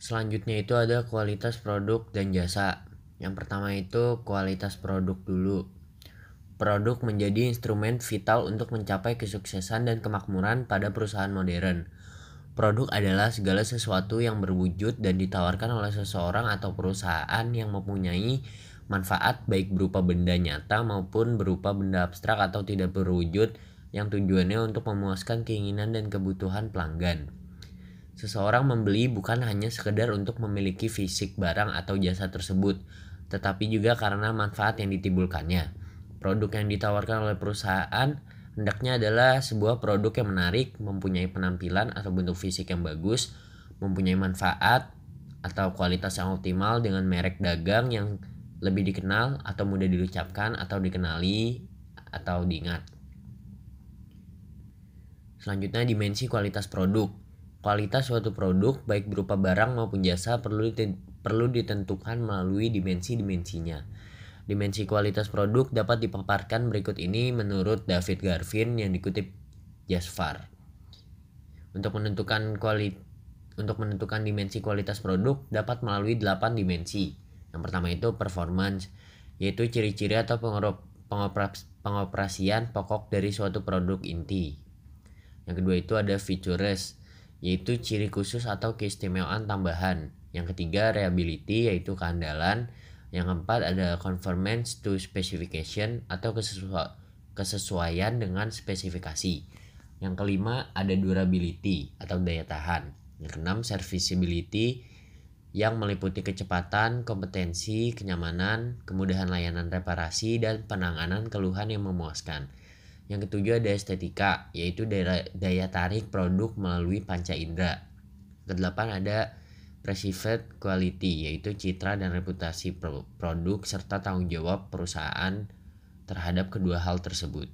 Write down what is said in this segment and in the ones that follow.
Selanjutnya itu ada kualitas produk dan jasa. Yang pertama itu kualitas produk dulu. Produk menjadi instrumen vital untuk mencapai kesuksesan dan kemakmuran pada perusahaan modern. Produk adalah segala sesuatu yang berwujud dan ditawarkan oleh seseorang atau perusahaan yang mempunyai manfaat baik berupa benda nyata maupun berupa benda abstrak atau tidak berwujud yang tujuannya untuk memuaskan keinginan dan kebutuhan pelanggan. Seseorang membeli bukan hanya sekedar untuk memiliki fisik barang atau jasa tersebut, tetapi juga karena manfaat yang ditimbulkannya. Produk yang ditawarkan oleh perusahaan hendaknya adalah sebuah produk yang menarik, mempunyai penampilan atau bentuk fisik yang bagus, mempunyai manfaat atau kualitas yang optimal dengan merek dagang yang lebih dikenal atau mudah diucapkan atau dikenali atau diingat. Selanjutnya dimensi kualitas produk. Kualitas suatu produk baik berupa barang maupun jasa perlu ditentukan melalui dimensi-dimensinya. Dimensi kualitas produk dapat dipaparkan berikut ini menurut David Garvin yang dikutip Jasfar. Untuk menentukan dimensi kualitas produk dapat melalui 8 dimensi. Yang pertama itu performance, yaitu ciri-ciri atau pengoperasian pokok dari suatu produk inti. Yang kedua itu ada features, yaitu ciri khusus atau keistimewaan tambahan. Yang ketiga reliability, yaitu keandalan. Yang keempat ada conformance to specification atau kesesuaian dengan spesifikasi. Yang kelima ada durability atau daya tahan. Yang keenam serviceability yang meliputi kecepatan, kompetensi, kenyamanan, kemudahan layanan reparasi, dan penanganan keluhan yang memuaskan. Yang ketujuh ada estetika, yaitu daya tarik produk melalui panca indera. Kedelapan ada perceived quality, yaitu citra dan reputasi produk serta tanggung jawab perusahaan terhadap kedua hal tersebut.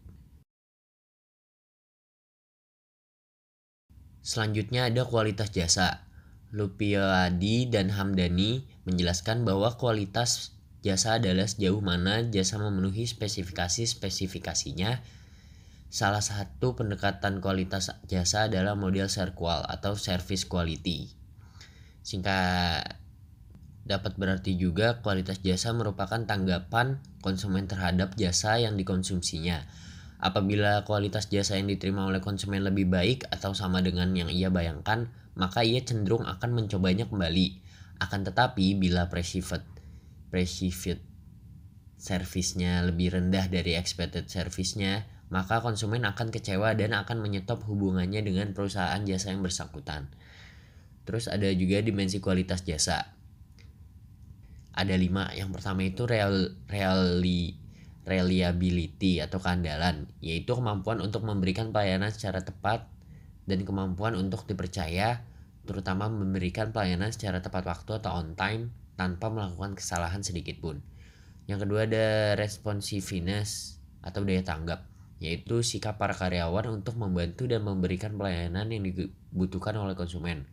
Selanjutnya ada kualitas jasa. Lupiadi dan Hamdani menjelaskan bahwa kualitas jasa adalah sejauh mana jasa memenuhi spesifikasinya. Salah satu pendekatan kualitas jasa adalah model SERQUAL atau Service Quality. Singkat dapat berarti juga kualitas jasa merupakan tanggapan konsumen terhadap jasa yang dikonsumsinya. Apabila kualitas jasa yang diterima oleh konsumen lebih baik atau sama dengan yang ia bayangkan, maka ia cenderung akan mencobanya kembali. Akan tetapi bila perceived service-nya lebih rendah dari expected service-nya, maka konsumen akan kecewa dan akan menyetop hubungannya dengan perusahaan jasa yang bersangkutan. Terus ada juga dimensi kualitas jasa. Ada 5. Yang pertama itu reliability atau keandalan, yaitu kemampuan untuk memberikan pelayanan secara tepat dan kemampuan untuk dipercaya, terutama memberikan pelayanan secara tepat waktu atau on time tanpa melakukan kesalahan sedikit pun. Yang kedua ada responsiveness atau daya tanggap, yaitu sikap para karyawan untuk membantu dan memberikan pelayanan yang dibutuhkan oleh konsumen.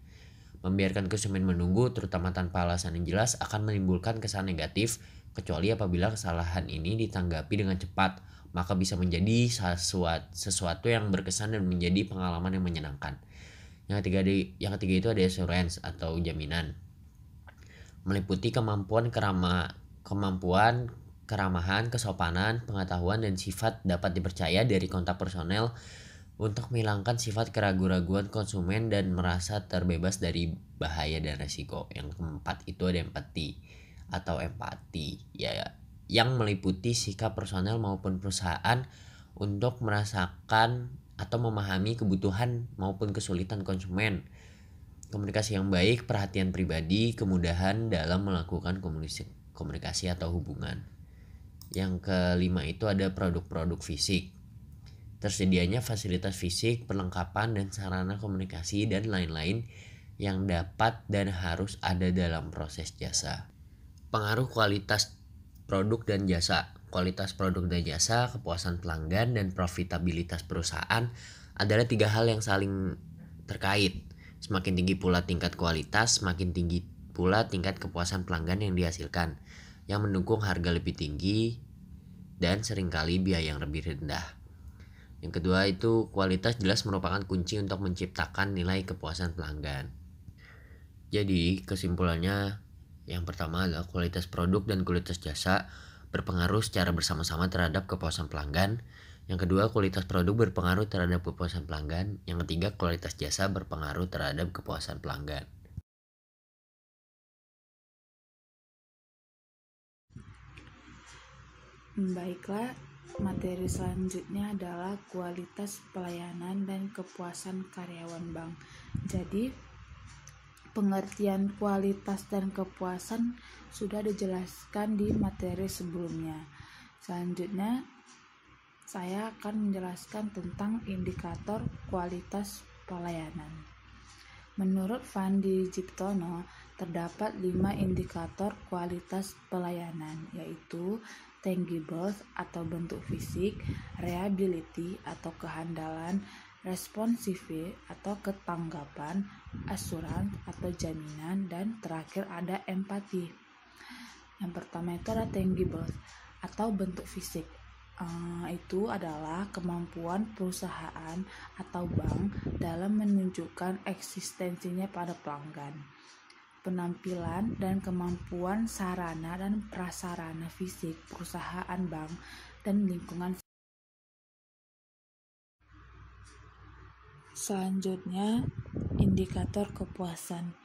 Membiarkan konsumen menunggu, terutama tanpa alasan yang jelas, akan menimbulkan kesan negatif, kecuali apabila kesalahan ini ditanggapi dengan cepat, maka bisa menjadi sesuatu yang berkesan dan menjadi pengalaman yang menyenangkan. Yang ketiga itu ada assurance atau jaminan, meliputi kemampuan keramahan, kesopanan, pengetahuan, dan sifat dapat dipercaya dari kontak personel untuk menghilangkan sifat keraguan-raguan konsumen dan merasa terbebas dari bahaya dan resiko. Yang keempat itu ada empati, yang meliputi sikap personel maupun perusahaan untuk merasakan atau memahami kebutuhan maupun kesulitan konsumen. Komunikasi yang baik, perhatian pribadi, kemudahan dalam melakukan komunikasi atau hubungan. Yang kelima itu ada produk-produk fisik. Tersedianya fasilitas fisik, perlengkapan dan sarana komunikasi dan lain-lain yang dapat dan harus ada dalam proses jasa. Pengaruh kualitas produk dan jasa. Kualitas produk dan jasa, kepuasan pelanggan, dan profitabilitas perusahaan adalah 3 hal yang saling terkait. Semakin tinggi pula tingkat kualitas, semakin tinggi pula tingkat kepuasan pelanggan yang dihasilkan, yang mendukung harga lebih tinggi dan seringkali biaya yang lebih rendah. Yang kedua itu kualitas jelas merupakan kunci untuk menciptakan nilai kepuasan pelanggan. Jadi, kesimpulannya yang pertama adalah kualitas produk dan kualitas jasa berpengaruh secara bersama-sama terhadap kepuasan pelanggan. Yang kedua, kualitas produk berpengaruh terhadap kepuasan pelanggan. Yang ketiga, kualitas jasa berpengaruh terhadap kepuasan pelanggan. Baiklah, materi selanjutnya adalah kualitas pelayanan dan kepuasan karyawan bank. Jadi, pengertian kualitas dan kepuasan sudah dijelaskan di materi sebelumnya. Selanjutnya, saya akan menjelaskan tentang indikator kualitas pelayanan. Menurut Fandi Jiptono, terdapat 5 indikator kualitas pelayanan, yaitu tangible atau bentuk fisik, reliability atau kehandalan, responsive atau ketanggapan, assurance atau jaminan, dan terakhir ada empati. Yang pertama itu ada tangible atau bentuk fisik. Itu adalah kemampuan perusahaan atau bank dalam menunjukkan eksistensinya pada pelanggan. Penampilan dan kemampuan sarana dan prasarana fisik perusahaan bank dan lingkungan. Selanjutnya, indikator kepuasan.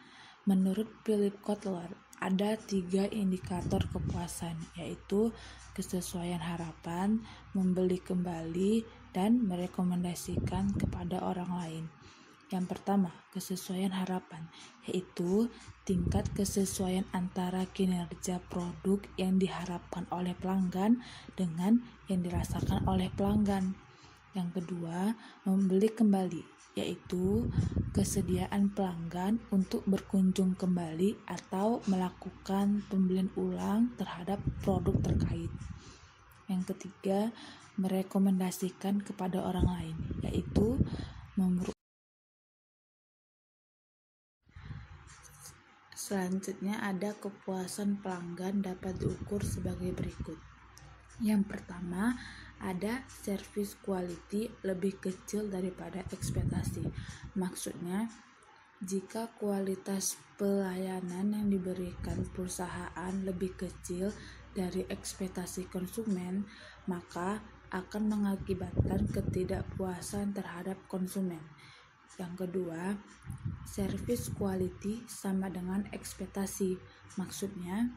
Menurut Philip Kotler, ada 3 indikator kepuasan, yaitu kesesuaian harapan, membeli kembali, dan merekomendasikan kepada orang lain. Yang pertama, kesesuaian harapan, yaitu tingkat kesesuaian antara kinerja produk yang diharapkan oleh pelanggan dengan yang dirasakan oleh pelanggan. Yang kedua, membeli kembali, yaitu kesediaan pelanggan untuk berkunjung kembali atau melakukan pembelian ulang terhadap produk terkait. Yang ketiga, merekomendasikan kepada orang lain, yaitu Selanjutnya ada kepuasan pelanggan dapat diukur sebagai berikut. Yang pertama, ada service quality lebih kecil daripada ekspektasi. Maksudnya, jika kualitas pelayanan yang diberikan perusahaan lebih kecil dari ekspektasi konsumen, maka akan mengakibatkan ketidakpuasan terhadap konsumen. Yang kedua, service quality sama dengan ekspektasi. Maksudnya,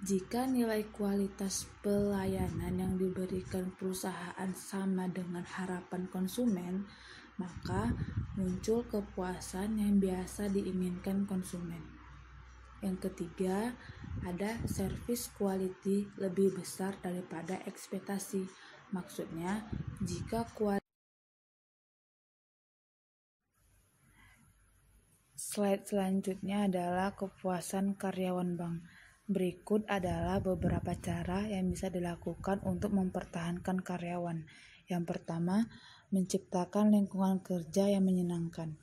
jika nilai kualitas pelayanan yang diberikan perusahaan sama dengan harapan konsumen, maka muncul kepuasan yang biasa diinginkan konsumen. Yang ketiga, ada service quality lebih besar daripada ekspektasi. Maksudnya, jika Slide selanjutnya adalah kepuasan karyawan bank. Berikut adalah beberapa cara yang bisa dilakukan untuk mempertahankan karyawan. Yang pertama, menciptakan lingkungan kerja yang menyenangkan.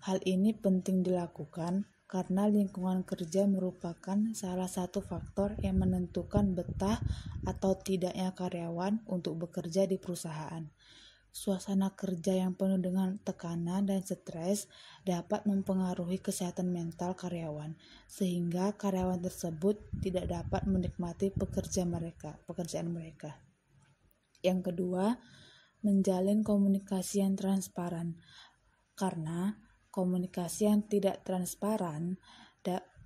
Hal ini penting dilakukan karena lingkungan kerja merupakan salah satu faktor yang menentukan betah atau tidaknya karyawan untuk bekerja di perusahaan. Suasana kerja yang penuh dengan tekanan dan stres dapat mempengaruhi kesehatan mental karyawan, sehingga karyawan tersebut tidak dapat menikmati pekerjaan mereka. Yang kedua, menjalin komunikasi yang transparan. Karena komunikasi yang tidak transparan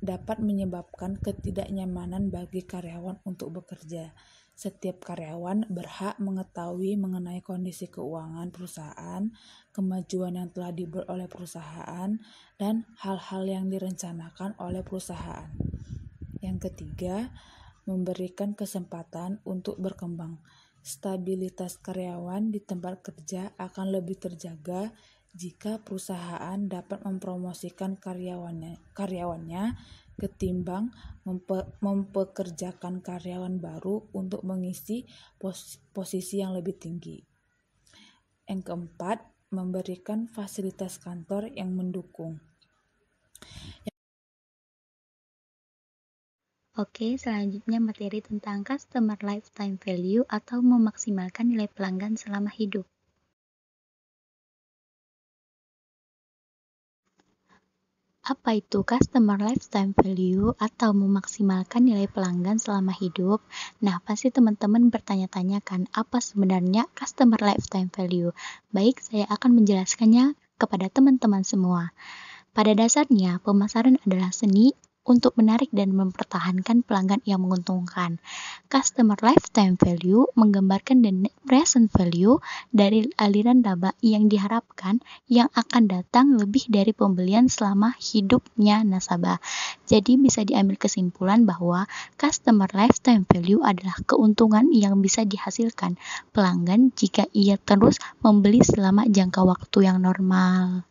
dapat menyebabkan ketidaknyamanan bagi karyawan untuk bekerja. Setiap karyawan berhak mengetahui mengenai kondisi keuangan perusahaan, kemajuan yang telah dibuat oleh perusahaan, dan hal-hal yang direncanakan oleh perusahaan. Yang ketiga, memberikan kesempatan untuk berkembang. Stabilitas karyawan di tempat kerja akan lebih terjaga jika perusahaan dapat mempromosikan karyawannya ketimbang mempekerjakan karyawan baru untuk mengisi posisi yang lebih tinggi. Yang keempat, memberikan fasilitas kantor yang mendukung. Oke, selanjutnya materi tentang customer lifetime value atau memaksimalkan nilai pelanggan selama hidup. Apa itu customer lifetime value atau memaksimalkan nilai pelanggan selama hidup? Nah, pasti teman-teman bertanya-tanya kan, apa sebenarnya customer lifetime value? Baik, saya akan menjelaskannya kepada teman-teman semua. Pada dasarnya, pemasaran adalah seni untuk menarik dan mempertahankan pelanggan yang menguntungkan. Customer lifetime value menggambarkan the net present value dari aliran laba yang diharapkan yang akan datang lebih dari pembelian selama hidupnya nasabah. Jadi bisa diambil kesimpulan bahwa customer lifetime value adalah keuntungan yang bisa dihasilkan pelanggan jika ia terus membeli selama jangka waktu yang normal.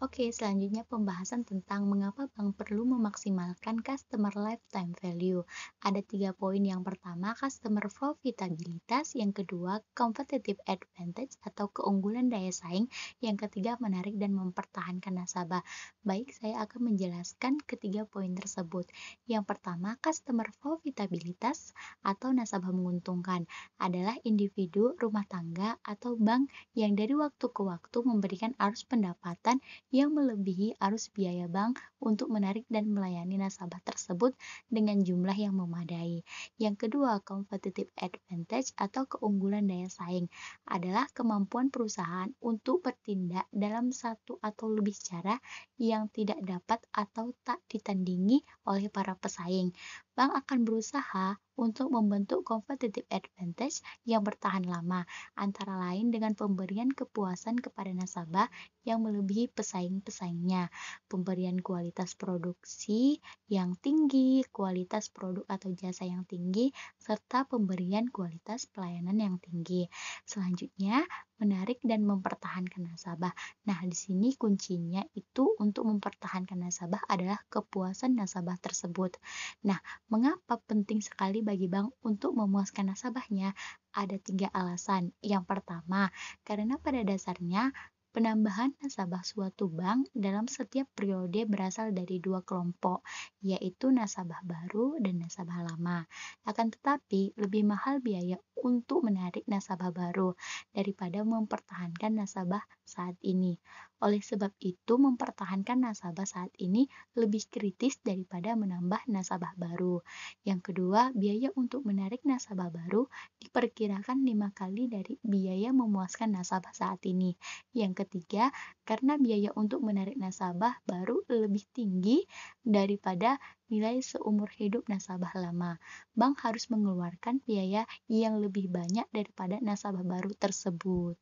Oke, selanjutnya pembahasan tentang mengapa bank perlu memaksimalkan customer lifetime value. Ada 3 poin. Yang pertama, customer profitabilitas. Yang kedua, competitive advantage atau keunggulan daya saing. Yang ketiga, menarik dan mempertahankan nasabah. Baik, saya akan menjelaskan ketiga poin tersebut. Yang pertama, customer profitabilitas atau nasabah menguntungkan adalah individu, rumah tangga, atau bank yang dari waktu ke waktu memberikan arus pendapatan yang melebihi arus biaya bank untuk menarik dan melayani nasabah tersebut dengan jumlah yang memadai. Yang kedua, competitive advantage atau keunggulan daya saing adalah kemampuan perusahaan untuk bertindak dalam satu atau lebih cara yang tidak dapat atau tak ditandingi oleh para pesaing. Bank akan berusaha untuk membentuk competitive advantage yang bertahan lama, antara lain dengan pemberian kepuasan kepada nasabah yang melebihi pesaing-pesaingnya, pemberian kualitas produksi yang tinggi, kualitas produk atau jasa yang tinggi, serta pemberian kualitas pelayanan yang tinggi. Selanjutnya, menarik dan mempertahankan nasabah. Nah, di sini kuncinya itu untuk mempertahankan nasabah adalah kepuasan nasabah tersebut. Nah, mengapa penting sekali bagi bank untuk memuaskan nasabahnya? Ada 3 alasan. Yang pertama, karena pada dasarnya penambahan nasabah suatu bank dalam setiap periode berasal dari 2 kelompok, yaitu nasabah baru dan nasabah lama. Akan tetapi, lebih mahal biaya untuk menarik nasabah baru daripada mempertahankan nasabah saat ini. Oleh sebab itu, mempertahankan nasabah saat ini lebih kritis daripada menambah nasabah baru. Yang kedua, biaya untuk menarik nasabah baru diperkirakan 5 kali dari biaya memuaskan nasabah saat ini. Yang ketiga, karena biaya untuk menarik nasabah baru lebih tinggi daripada nilai seumur hidup nasabah lama. Bank harus mengeluarkan biaya yang lebih banyak daripada nasabah baru tersebut.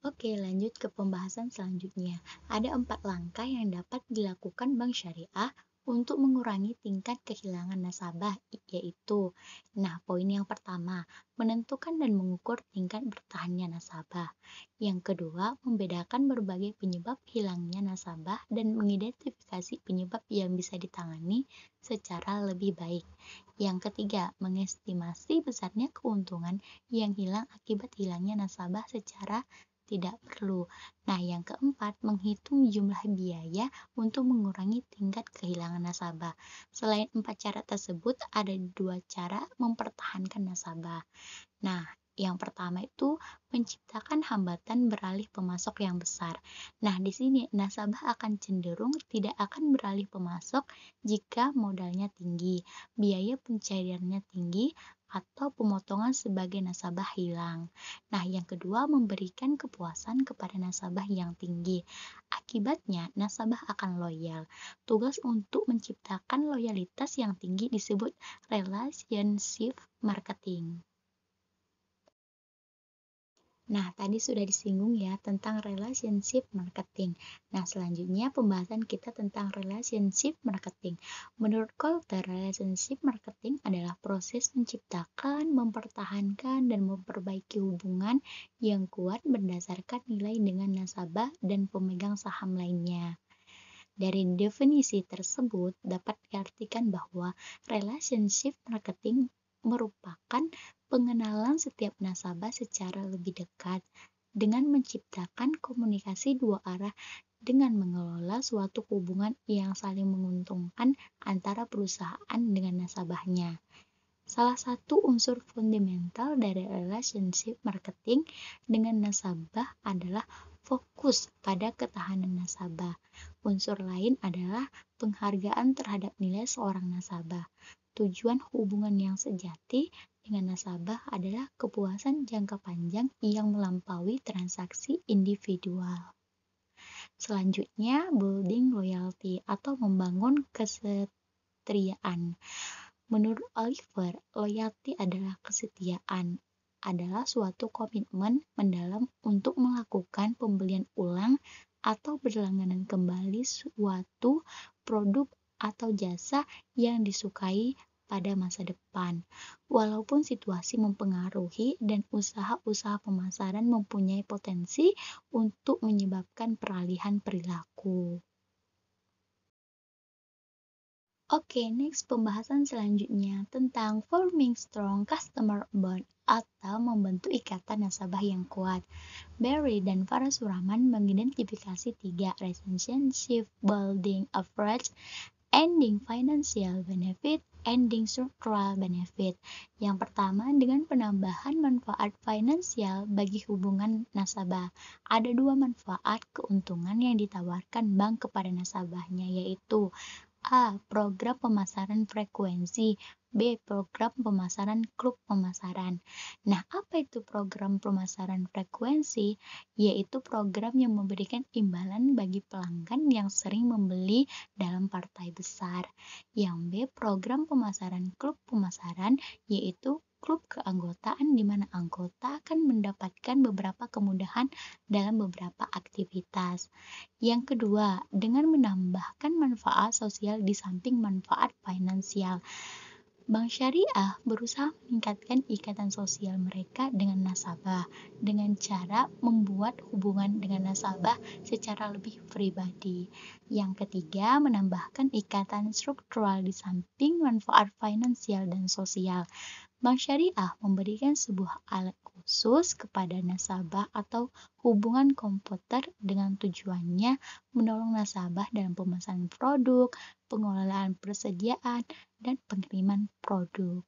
Oke, lanjut ke pembahasan selanjutnya. Ada 4 langkah yang dapat dilakukan bank syariah untuk mengurangi tingkat kehilangan nasabah, yaitu, poin yang pertama, menentukan dan mengukur tingkat bertahannya nasabah. Yang kedua, membedakan berbagai penyebab hilangnya nasabah dan mengidentifikasi penyebab yang bisa ditangani secara lebih baik. Yang ketiga, mengestimasi besarnya keuntungan yang hilang akibat hilangnya nasabah secara tidak perlu. Nah, yang keempat, menghitung jumlah biaya untuk mengurangi tingkat kehilangan nasabah. Selain 4 cara tersebut, ada 2 cara mempertahankan nasabah. Nah, yang pertama itu menciptakan hambatan beralih pemasok yang besar. Nah, di sini nasabah akan cenderung tidak akan beralih pemasok jika modalnya tinggi, biaya pencairannya tinggi, atau pemotongan sebagai nasabah hilang. Nah, yang kedua, memberikan kepuasan kepada nasabah yang tinggi. Akibatnya, nasabah akan loyal. Tugas untuk menciptakan loyalitas yang tinggi disebut relationship marketing. Nah, tadi sudah disinggung ya tentang relationship marketing. Nah, selanjutnya pembahasan kita tentang relationship marketing. Menurut Colter, relationship marketing adalah proses menciptakan, mempertahankan, dan memperbaiki hubungan yang kuat berdasarkan nilai dengan nasabah dan pemegang saham lainnya. Dari definisi tersebut dapat diartikan bahwa relationship marketing merupakan pengenalan setiap nasabah secara lebih dekat dengan menciptakan komunikasi dua arah dengan mengelola suatu hubungan yang saling menguntungkan antara perusahaan dengan nasabahnya. Salah satu unsur fundamental dari relationship marketing dengan nasabah adalah fokus pada ketahanan nasabah. Unsur lain adalah penghargaan terhadap nilai seorang nasabah. Tujuan hubungan yang sejati dengan nasabah adalah kepuasan jangka panjang yang melampaui transaksi individual. Selanjutnya, building loyalty atau membangun kesetiaan. Menurut Oliver, loyalty adalah kesetiaan, adalah suatu komitmen mendalam untuk melakukan pembelian ulang atau berlangganan kembali suatu produk atau jasa yang disukai pada masa depan. Walaupun situasi mempengaruhi dan usaha-usaha pemasaran mempunyai potensi untuk menyebabkan peralihan perilaku. Oke, next pembahasan selanjutnya tentang forming strong customer bond atau membentuk ikatan nasabah yang kuat. Barry dan Parasuraman mengidentifikasi 3 relationship building approach: ending financial benefit, ending structural benefit. Yang pertama, dengan penambahan manfaat finansial bagi hubungan nasabah. Ada 2 manfaat keuntungan yang ditawarkan bank kepada nasabahnya, yaitu A. Program pemasaran frekuensi. B. Program pemasaran klub pemasaran. Nah, apa itu program pemasaran frekuensi? Yaitu program yang memberikan imbalan bagi pelanggan yang sering membeli dalam partai besar. Yang B. Program pemasaran klub pemasaran, yaitu klub keanggotaan di mana anggota akan mendapatkan beberapa kemudahan dalam beberapa aktivitas. Yang kedua, dengan menambahkan manfaat sosial di samping manfaat finansial. Bank Syariah berusaha meningkatkan ikatan sosial mereka dengan nasabah dengan cara membuat hubungan dengan nasabah secara lebih pribadi. Yang ketiga, menambahkan ikatan struktural di samping manfaat finansial dan sosial. Bank Syariah memberikan sebuah alat khusus kepada nasabah atau hubungan komputer dengan tujuannya menolong nasabah dalam pemesanan produk, pengelolaan persediaan, dan pengiriman produk.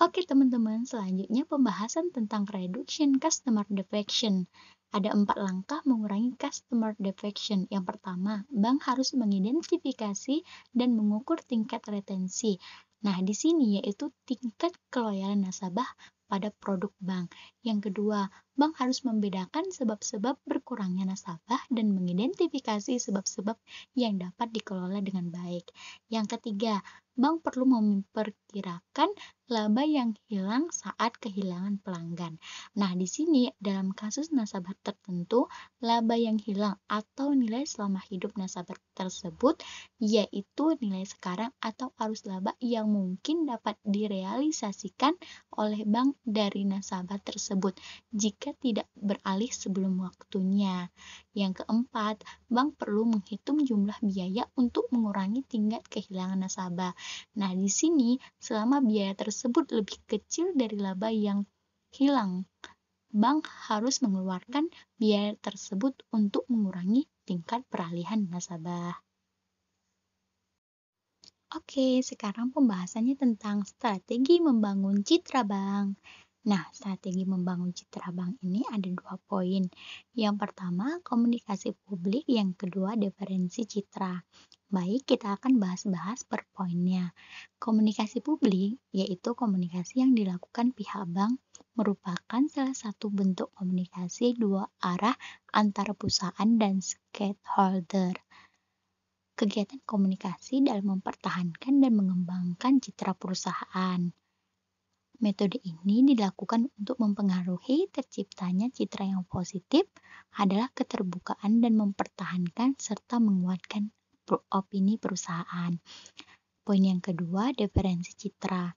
Oke teman-teman, selanjutnya pembahasan tentang reduction customer defection. Ada 4 langkah mengurangi customer defection. Yang pertama, bank harus mengidentifikasi dan mengukur tingkat retensi. Nah, di sini yaitu tingkat keloyalan nasabah pada produk bank. Yang kedua, bank harus membedakan sebab-sebab berkurangnya nasabah dan mengidentifikasi sebab-sebab yang dapat dikelola dengan baik. Yang ketiga, bank perlu memperkirakan laba yang hilang saat kehilangan pelanggan. Nah, di sini dalam kasus nasabah tertentu, laba yang hilang atau nilai selama hidup nasabah tersebut yaitu nilai sekarang atau arus laba yang mungkin dapat direalisasikan oleh bank dari nasabah tersebut jika tidak beralih sebelum waktunya. Yang keempat, bank perlu menghitung jumlah biaya untuk mengurangi tingkat kehilangan nasabah. Nah, di sini selama biaya tersebut lebih kecil dari laba yang hilang, bank harus mengeluarkan biaya tersebut untuk mengurangi tingkat peralihan nasabah. Oke, sekarang pembahasannya tentang strategi membangun citra bank. Nah, strategi membangun citra bank ini ada 2 poin. Yang pertama, komunikasi publik. Yang kedua, diferensi citra. Baik, kita akan bahas-bahas per poinnya. Komunikasi publik, yaitu komunikasi yang dilakukan pihak bank, merupakan salah satu bentuk komunikasi 2 arah antara perusahaan dan stakeholder. Kegiatan komunikasi dalam mempertahankan dan mengembangkan citra perusahaan. Metode ini dilakukan untuk mempengaruhi terciptanya citra yang positif adalah keterbukaan dan mempertahankan serta menguatkan opini perusahaan. Poin yang kedua, diferensi citra.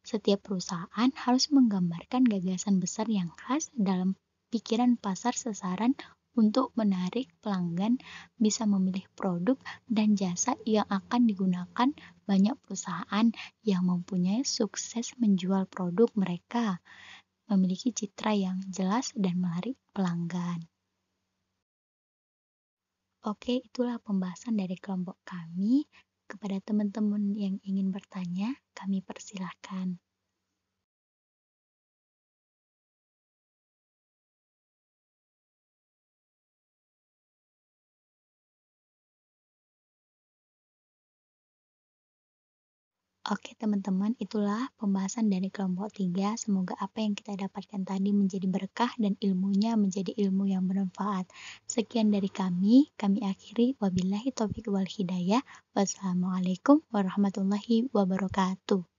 Setiap perusahaan harus menggambarkan gagasan besar yang khas dalam pikiran pasar sasaran untuk menarik pelanggan bisa memilih produk dan jasa yang akan digunakan banyak perusahaan yang mempunyai sukses menjual produk mereka, memiliki citra yang jelas dan menarik pelanggan. Oke, itulah pembahasan dari kelompok kami. Kepada teman-teman yang ingin bertanya, kami persilahkan. Oke teman-teman, itulah pembahasan dari kelompok 3. Semoga apa yang kita dapatkan tadi menjadi berkah dan ilmunya menjadi ilmu yang bermanfaat. Sekian dari kami akhiri. Wabillahi taufiq wal hidayah. Wassalamualaikum warahmatullahi wabarakatuh.